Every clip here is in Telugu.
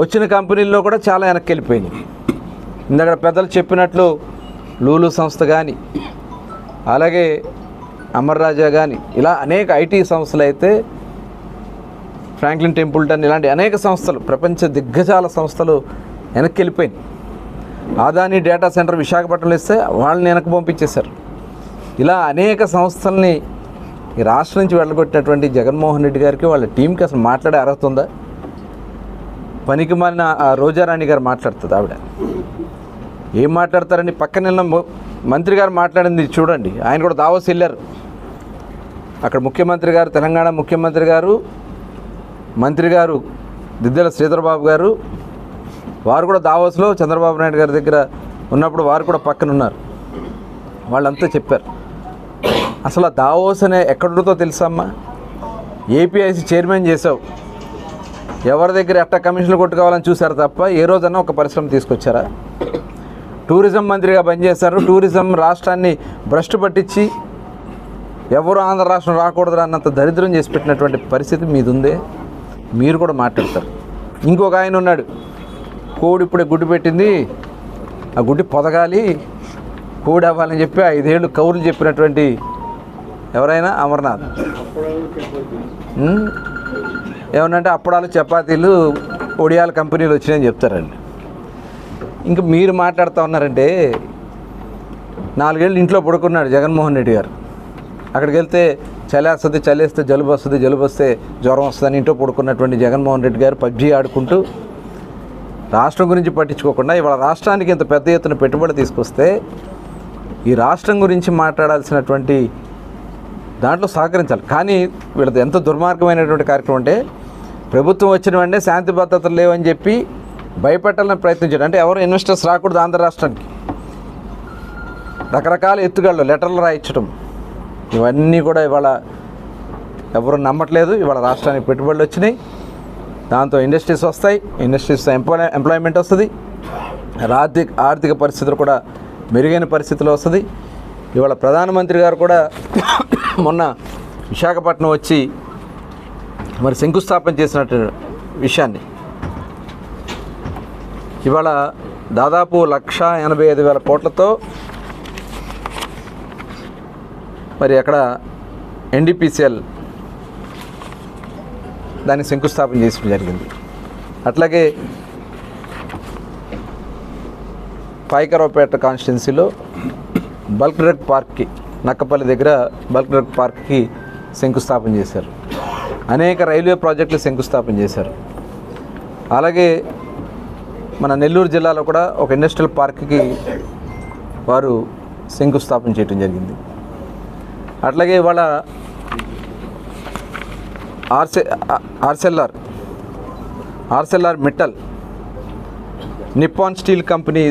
వచ్చిన కంపెనీల్లో కూడా చాలా వెనక్కి వెళ్ళిపోయినాయి. ఇందాక పెద్దలు చెప్పినట్లు లూలు సంస్థ కానీ, అలాగే అమర్ రాజా కానీ, ఇలా అనేక ఐటీ సంస్థలు అయితే, ఫ్రాంక్లిన్ టెంపుల్టన్, ఇలాంటి అనేక సంస్థలు, ప్రపంచ దిగ్గజాల సంస్థలు వెనక్కి వెళ్ళిపోయినాయి. ఆదాని డేటా సెంటర్ విశాఖపట్నంలో ఇస్తే వాళ్ళని వెనక్కి పంపించేశారు. ఇలా అనేక సంస్థల్ని ఈ రాష్ట్రం నుంచి వెళ్ళగొట్టినటువంటి జగన్మోహన్ రెడ్డి గారికి, వాళ్ళ టీంకి అసలు మాట్లాడే అర్హత ఉందా? పనికి మాలిన రోజారాణి గారు మాట్లాడుతుంది. ఆవిడ ఏం మాట్లాడతారని పక్కన మంత్రి గారు మాట్లాడింది చూడండి. ఆయన కూడా దావోస్ వెళ్ళారు. అక్కడ ముఖ్యమంత్రి గారు, తెలంగాణ ముఖ్యమంత్రి గారు, మంత్రి గారు దిద్దెల శ్రీధర్బాబు గారు, వారు కూడా దావోస్లో చంద్రబాబు నాయుడు గారి దగ్గర ఉన్నప్పుడు వారు కూడా పక్కన ఉన్నారు. వాళ్ళంతా చెప్పారు. అసలు ఆ దావోస్ అనే ఎక్కడుందో తెలుసమ్మా? ఏపీఐసి చైర్మన్ చేసావు, ఎవరి దగ్గర ఎట్ట కమిషన్లు కొట్టుకోవాలని చూశారు తప్ప ఏ రోజన్నా ఒక పరిశ్రమ తీసుకొచ్చారా? టూరిజం మంత్రిగా పనిచేశారు. టూరిజం రాష్ట్రాన్ని భ్రష్టు పట్టించి ఎవరు ఆంధ్ర రాష్ట్రం రాకూడదు అన్నంత దరిద్రం చేసి పెట్టినటువంటి పరిస్థితి మీది ఉందే. మీరు కూడా మాట్లాడతారు. ఇంకొక ఆయన ఉన్నాడు, కోడి ఇప్పుడే గుడ్డు పెట్టింది, ఆ గుడ్డి పొదగాలి, కోడి అవ్వాలని చెప్పి 5 ఏళ్ళు కౌరులు చెప్పినటువంటి ఎవరైనా అమర్నాథ్ ఏమన్నంటే అప్పడాలు చపాతీలు ఒడియాల కంపెనీలు వచ్చినాయని చెప్తారండి. ఇంకా మీరు మాట్లాడుతూ ఉన్నారంటే, 4 ఏళ్ళు ఇంట్లో పడుకున్నాడు జగన్మోహన్ రెడ్డి గారు. అక్కడికి వెళ్తే చలేస్తుంది, చలేస్తే జలుబు వస్తుంది, జలుబు వస్తే జ్వరం వస్తుందని ఇంట్లో పడుకున్నటువంటి జగన్మోహన్ రెడ్డి గారు పబ్జీ ఆడుకుంటూ రాష్ట్రం గురించి పట్టించుకోకుండా ఇవాళ రాష్ట్రానికి ఇంత పెద్ద ఎత్తున పెట్టుబడి తీసుకొస్తే ఈ రాష్ట్రం గురించి మాట్లాడాల్సినటువంటి దాంట్లో సహకరించాలి. కానీ వీళ్ళది ఎంత దుర్మార్గమైనటువంటి కార్యక్రమం అంటే, ప్రభుత్వం వచ్చిన వెంటనే శాంతి భద్రతలు లేవని చెప్పి భయపెట్టాలని ప్రయత్నించాడు. అంటే ఎవరు ఇన్వెస్టర్స్ రాకూడదు ఆంధ్ర రాష్ట్రానికి, రకరకాల ఎత్తుగాళ్ళు, లెటర్లు రాయించడం, ఇవన్నీ కూడా ఇవాళ ఎవరు నమ్మట్లేదు. ఇవాళ రాష్ట్రానికి పెట్టుబడులు వచ్చినాయి, దాంతో ఇండస్ట్రీస్ వస్తాయి, ఇండస్ట్రీస్ ఎంప్లాయ్మెంట్ వస్తుంది, ఆర్థిక పరిస్థితులు కూడా మెరుగైన పరిస్థితిలో వస్తుంది. ఇవాళ ప్రధానమంత్రి గారు కూడా మొన్న విశాఖపట్నం వచ్చి మరి శంకుస్థాపన చేసినట్టు విషయాన్ని ఇవాళ దాదాపు 1,85,000 కోట్లతో మరి అక్కడ ఎన్డీపీసీఎల్ దానికి శంకుస్థాపన చేయడం జరిగింది. అట్లాగే పాయకరావుపేట కాన్స్టిట్యున్సీలో బల్క్ డ్రగ్ పార్క్కి, నక్కపల్లి దగ్గర బల్క్ డ్రగ్ పార్క్కి శంకుస్థాపన చేశారు. అనేక రైల్వే ప్రాజెక్టులు శంకుస్థాపన చేశారు. అలాగే మన నెల్లూరు జిల్లాలో కూడా ఒక ఇండస్ట్రియల్ పార్క్కి వారు శంకుస్థాపన చేయడం జరిగింది. అట్లాగే ఇవాళ ఆర్సెల్ఆర్ మిట్టల్, నిప్పాన్ స్టీల్ కంపెనీ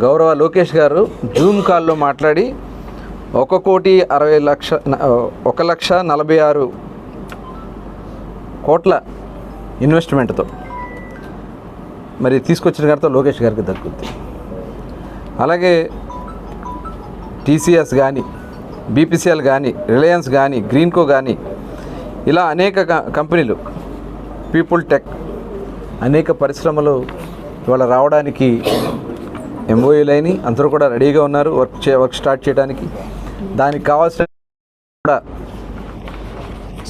గౌరవ లోకేష్ గారు జూమ్ కాల్లో మాట్లాడి 1,60,46 కోట్ల ఇన్వెస్ట్మెంట్తో మరి తీసుకొచ్చిన గారితో లోకేష్ గారికి దక్కుద్ది. అలాగే టీసీఎస్ కానీ, బీపీసీఎల్ కానీ, రిలయన్స్ కానీ, గ్రీన్కో కానీ, ఇలా అనేక కంపెనీలు, పీపుల్ టెక్, అనేక పరిశ్రమలు ఇవాళ రావడానికి ఎంఓయూలైన అందరూ కూడా రెడీగా ఉన్నారు వర్క్ స్టార్ట్ చేయడానికి. దానికి కావాల్సిన కూడా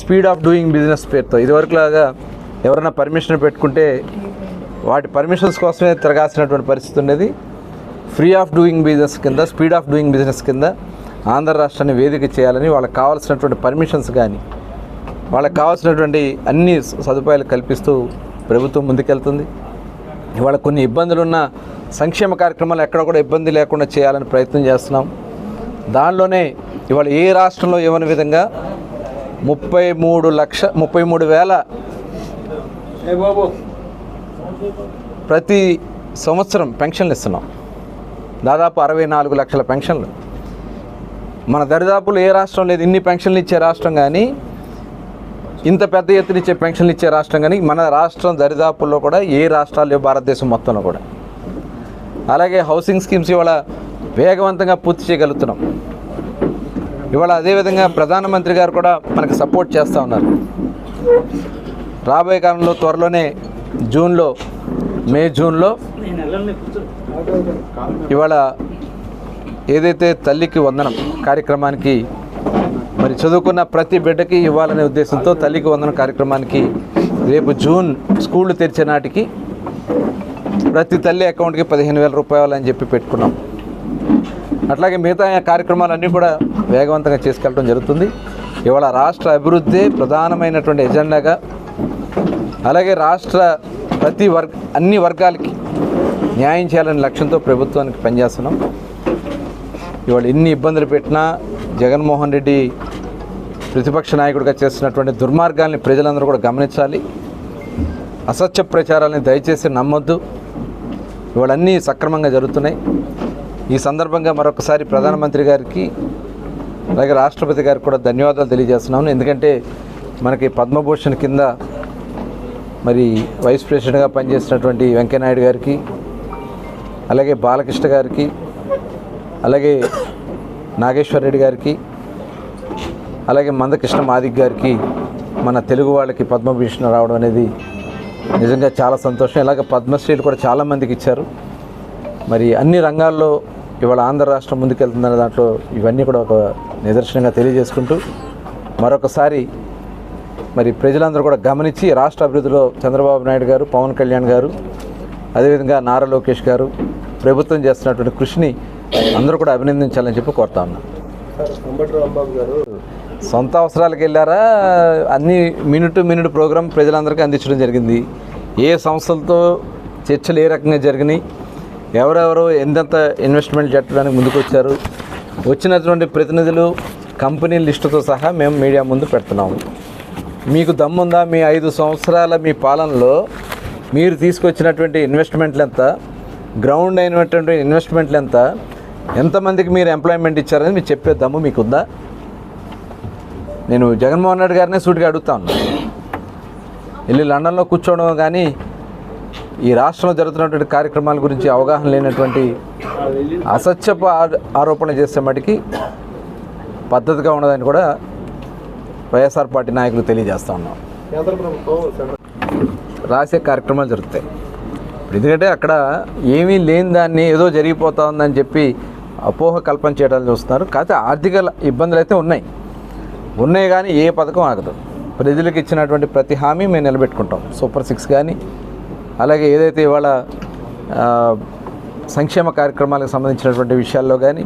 స్పీడ్ ఆఫ్ డూయింగ్ బిజినెస్ పేరుతో ఇదివరకులాగా ఎవరైనా పర్మిషన్ పెట్టుకుంటే వాటి పర్మిషన్స్ కోసమే తిరగాల్సినటువంటి పరిస్థితి ఉండేది. ఫ్రీ ఆఫ్ డూయింగ్ బిజినెస్ కింద, స్పీడ్ ఆఫ్ డూయింగ్ బిజినెస్ కింద ఆంధ్ర రాష్ట్రాన్ని వేదిక చేయాలని, వాళ్ళకి కావాల్సినటువంటి పర్మిషన్స్ కానీ, వాళ్ళకి కావాల్సినటువంటి అన్ని సదుపాయాలు కల్పిస్తూ ప్రభుత్వం ముందుకెళ్తుంది. ఇవాళ కొన్ని ఇబ్బందులున్న సంక్షేమ కార్యక్రమాలు ఎక్కడ కూడా ఇబ్బంది లేకుండా చేయాలని ప్రయత్నం చేస్తున్నాం. దానిలోనే ఇవాళ ఏ రాష్ట్రంలో ఇవ్వని విధంగా 33,00,000 ప్రతి సంవత్సరం పెన్షన్లు ఇస్తున్నాం. దాదాపు 64 లక్షల పెన్షన్లు. మన దరిదాపులు ఏ రాష్ట్రం లేదు ఇన్ని పెన్షన్లు ఇచ్చే రాష్ట్రం, కానీ ఇంత పెద్ద ఎత్తున ఇచ్చే పెన్షన్లు ఇచ్చే రాష్ట్రం కానీ మన రాష్ట్రం దరిదాపుల్లో కూడా ఏ రాష్ట్రాలు భారతదేశం మొత్తంలో కూడా. అలాగే హౌసింగ్ స్కీమ్స్ ఇవాళ వేగవంతంగా పూర్తి చేయగలుగుతున్నాం. ఇవాళ అదేవిధంగా ప్రధానమంత్రి గారు కూడా మనకు సపోర్ట్ చేస్తూ ఉన్నారు. రాబోయే కాలంలో త్వరలోనే జూన్లో మే జూన్లో ఇవాళ ఏదైతే తల్లికి వందనం కార్యక్రమానికి మరి చదువుకున్న ప్రతి బిడ్డకి ఇవ్వాలనే ఉద్దేశంతో తల్లికి వందనం కార్యక్రమానికి రేపు జూన్ స్కూళ్ళు తెరిచే నాటికి ప్రతి తల్లి అకౌంట్కి 15,000 రూపాయలు అని చెప్పి పెట్టుకున్నాం. అట్లాగే మిగతా కార్యక్రమాలన్నీ కూడా వేగవంతంగా చేసుకెళ్ళడం జరుగుతుంది. ఇవాళ రాష్ట్ర అభివృద్ధి ప్రధానమైనటువంటి ఎజెండాగా, అలాగే రాష్ట్ర అన్ని వర్గాలకి న్యాయం చేయాలనే లక్ష్యంతో ప్రభుత్వానికి పనిచేస్తున్నాం. ఇవాళ ఎన్ని ఇబ్బందులు పెట్టినా జగన్మోహన్ రెడ్డి ప్రతిపక్ష నాయకుడిగా చేస్తున్నటువంటి దుర్మార్గాల్ని ప్రజలందరూ కూడా గమనించాలి. అసత్య ప్రచారాలని దయచేసి నమ్మొద్దు. ఇవాళ అన్నీ సక్రమంగా జరుగుతున్నాయి. ఈ సందర్భంగా మరొకసారి ప్రధానమంత్రి గారికి అలాగే రాష్ట్రపతి గారికి కూడా ధన్యవాదాలు తెలియజేస్తున్నాను. ఎందుకంటే మనకి పద్మభూషణ్ కింద మరి వైస్ ప్రెసిడెంట్గా పనిచేసినటువంటి వెంకయ్యనాయుడు గారికి, అలాగే బాలకృష్ణ గారికి, అలాగే నాగేశ్వర్ రెడ్డి గారికి, అలాగే మందకృష్ణ మాదిక్ గారికి మన తెలుగు వాళ్ళకి పద్మభూషణ్ రావడం అనేది నిజంగా చాలా సంతోషం. ఇలాగ పద్మశ్రీలు కూడా చాలామందికి ఇచ్చారు. మరి అన్ని రంగాల్లో ఇవాళ ఆంధ్ర రాష్ట్రం ముందుకెళ్తుందనే దాంట్లో ఇవన్నీ కూడా ఒక నిదర్శనంగా తెలియజేసుకుంటూ మరొకసారి మరి ప్రజలందరూ కూడా గమనించి రాష్ట్ర అభివృద్ధిలో చంద్రబాబు నాయుడు గారు, పవన్ కళ్యాణ్ గారు, అదేవిధంగా నారా లోకేష్ గారు ప్రభుత్వం చేస్తున్నటువంటి కృషిని అందరూ కూడా అభినందించాలని చెప్పి కోరుతా ఉన్నాను. సొంత అవసరాలకు వెళ్ళారా? అన్ని మినిట్ ప్రోగ్రాం ప్రజలందరికీ అందించడం జరిగింది. ఏ సంస్థలతో చర్చలు ఏ రకంగా జరిగినాయి, ఎవరెవరు ఎంతెంత ఇన్వెస్ట్మెంట్ పెట్టడానికి ముందుకు వచ్చారు, వచ్చినటువంటి ప్రతినిధులు కంపెనీ లిస్టుతో సహా మేము మీడియా ముందు పెడుతున్నాము. మీకు దమ్ముందా? మీ 5 సంవత్సరాల మీ పాలనలో మీరు తీసుకొచ్చినటువంటి ఇన్వెస్ట్మెంట్లు ఎంత, గ్రౌండ్ అయినటువంటి ఇన్వెస్ట్మెంట్లు ఎంత, ఎంతమందికి మీరు ఎంప్లాయ్మెంట్ ఇచ్చారని మీరు చెప్పే దమ్ము మీకుందా? నేను జగన్మోహన్ రెడ్డి గారినే సూటిగా అడుగుతా ఉన్నా. వెళ్ళి లండన్లో కూర్చోవడం కానీ ఈ రాష్ట్రంలో జరుగుతున్నటువంటి కార్యక్రమాల గురించి అవగాహన లేనటువంటి అసత్యపు ఆరోపణ చేసే మటుకి పద్ధతిగా ఉండదని కూడా వైఎస్ఆర్ పార్టీ నాయకులు తెలియజేస్తూ ఉన్నాం. రాసే కార్యక్రమాలు జరుగుతాయి. ఎందుకంటే అక్కడ ఏమీ లేని దాన్ని ఏదో జరిగిపోతా ఉందని చెప్పి అపోహ కల్పన చేయడానికి చూస్తున్నారు. కాకపోతే ఆర్థిక ఇబ్బందులు అయితే ఉన్నాయి కానీ ఏ పథకం ఆగదు. ప్రజలకు ఇచ్చినటువంటి ప్రతి హామీ మేము నిలబెట్టుకుంటాం. సూపర్ 6 కానీ, అలాగే ఏదైతే ఇవాళ సంక్షేమ కార్యక్రమాలకు సంబంధించినటువంటి విషయాల్లో కానీ,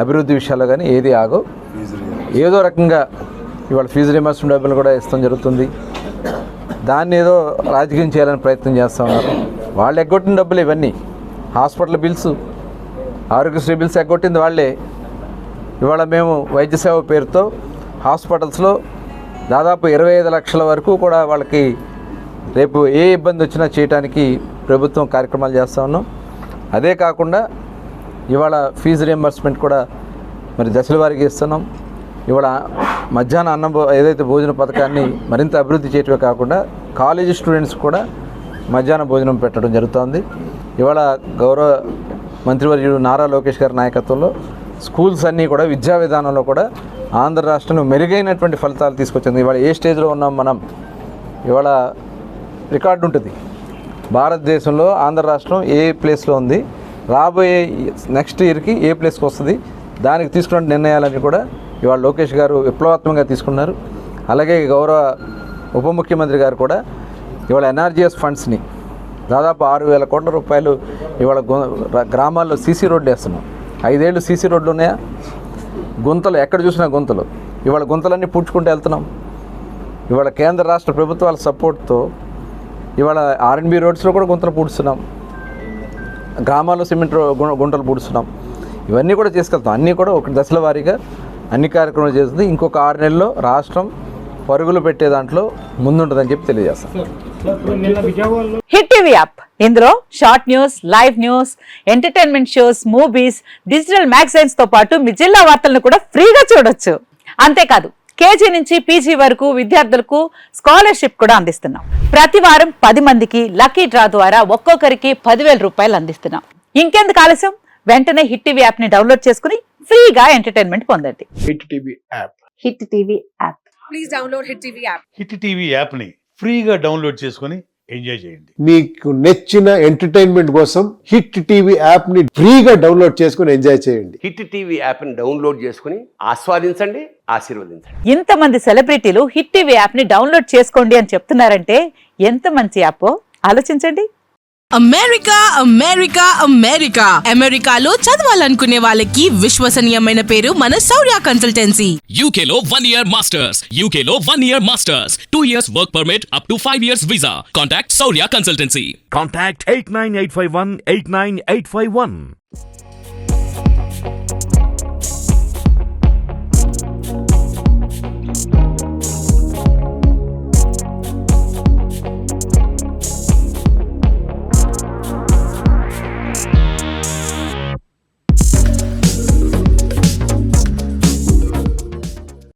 అభివృద్ధి విషయాల్లో కానీ ఏది ఆగో. ఏదో రకంగా ఇవాళ ఫీజు రీయింబర్స్మెంట్ డబ్బులు కూడా ఇస్తాం జరుగుతుంది. దాన్ని ఏదో రాజకీయం చేయాలని ప్రయత్నం చేస్తూ ఉన్నారు. వాళ్ళు ఎగ్గొట్టిన డబ్బులు ఇవన్నీ. హాస్పిటల్ బిల్స్, ఆరోగ్యశ్రీ బిల్స్ ఎగ్గొట్టింది వాళ్ళే. ఇవాళ మేము వైద్య సేవ పేరుతో హాస్పిటల్స్లో దాదాపు 25 లక్షల వరకు కూడా వాళ్ళకి రేపు ఏ ఇబ్బంది వచ్చినా చేయడానికి ప్రభుత్వం కార్యక్రమాలు చేస్తూ ఉన్నాం. అదే కాకుండా ఇవాళ ఫీజు రీయింబర్స్మెంట్ కూడా మరి దశల వారీగా ఇస్తున్నాం. ఇవాళ మధ్యాహ్న అన్నం ఏదైతే భోజన పథకాన్ని మరింత అభివృద్ధి చేయటమే కాకుండా కాలేజీ స్టూడెంట్స్ కూడా మధ్యాహ్న భోజనం పెట్టడం జరుగుతుంది. ఇవాళ గౌరవ మంత్రివర్యుడు నారా లోకేష్ గారి నాయకత్వంలో స్కూల్స్ అన్నీ కూడా విద్యా విధానంలో కూడా ఆంధ్ర రాష్ట్రంలో మెరుగైనటువంటి ఫలితాలు తీసుకొచ్చింది. ఇవాళ ఏ స్టేజ్లో ఉన్నాం మనం, ఇవాళ రికార్డు ఉంటుంది. భారతదేశంలో ఆంధ్ర రాష్ట్రం ఏ ప్లేస్లో ఉంది, రాబోయే నెక్స్ట్ ఇయర్కి ఏ ప్లేస్కి వస్తుంది, దానికి తీసుకున్న నిర్ణయాలన్నీ కూడా ఇవాళ లోకేష్ గారు విప్లవాత్మకంగా తీసుకున్నారు. అలాగే గౌరవ ఉప ముఖ్యమంత్రి గారు కూడా ఇవాళ ఎన్ఆర్జీఎస్ ఫండ్స్ని దాదాపు 6,000 కోట్ల రూపాయలు ఇవాళ గ్రామాల్లో సీసీ రోడ్లు వేస్తున్నాం. 5 ఏళ్ళు సీసీ రోడ్లు ఉన్నాయా? గుంతలు ఎక్కడ చూసినా గుంతలు. ఇవాళ గుంతలన్నీ పూడ్చుకుంటూ వెళ్తున్నాం. ఇవాళ కేంద్ర రాష్ట్ర ప్రభుత్వాల సపోర్ట్తో ఇవాళ ఆర్ఎన్బి రోడ్స్లో కూడా గుంతలు పూడుస్తున్నాం. గ్రామాల్లో సిమెంట్ గుంటలు పూడుస్తున్నాం. ఇవన్నీ కూడా చేసుకెళ్తాం. అన్నీ కూడా ఒక దశల వారీగా అన్ని కార్యక్రమాలు చేస్తుంది. ఇంకొక 6 నెలల్లో రాష్ట్రం పరుగులు పెట్టే దాంట్లో ముందుంటుందని చెప్పి తెలియజేస్తాం. హిట్ టీవీ యాప్, ఇందులో short news, live news, entertainment shows, movies, digital magazines తో పాటు మీ జిల్లా వార్తలను కూడా ఫ్రీగా చూడొచ్చు. అంతేకాదు కేజీ నుంచి పీజీ వరకు విద్యార్థులకు స్కాలర్షిప్ కూడా అందిస్తున్నాం. ప్రతి వారం 10 మందికి లక్కీ డ్రా ద్వారా ఒక్కొక్కరికి 10,000 రూపాయలు అందిస్తున్నాం. ఇంకెందుకు ఆలస్యం, వెంటనే హిట్ టీవీ యాప్ ని డౌన్లోడ్ చేసుకుని ఫ్రీగా ఎంటర్టైన్మెంట్ పొందండి. Hit TV app. Hit TV app. Please download hit TV app. Hit TV యాప్ని ఫ్రీగా డౌన్లోడ్ చేసుకొని ఎంజాయ్ చేయండి. మీకు నచ్చిన ఎంటర్టైన్మెంట్ కోసం హిట్ టీవీ యాప్ ని ఫ్రీగా డౌన్లోడ్ చేసుకుని ఎంజాయ్ చేయండి. హిట్ టీవీ యాప్ని డౌన్లోడ్ చేసుకుని ఆస్వాదించండి, ఆశీర్వదించండి. ఇంతమంది సెలబ్రిటీలు హిట్ టీవీ యాప్ ని డౌన్లోడ్ చేసుకోండి అని చెప్తున్నారంటే ఎంత మంచి యాప్ ఆలోచించండి. అమెరికా అమెరికా అమెరికా అమెరికాలో చదవాలనుకునే వాళ్ళకి విశ్వసనీయమైన పేరు మన శౌర్య కన్సల్టెన్సీ. UK లో 1 year masters. UK లో 1 year masters. 2 years work permit up to 5 years visa. Contact Saurya Consultancy. Contact 89851 89851.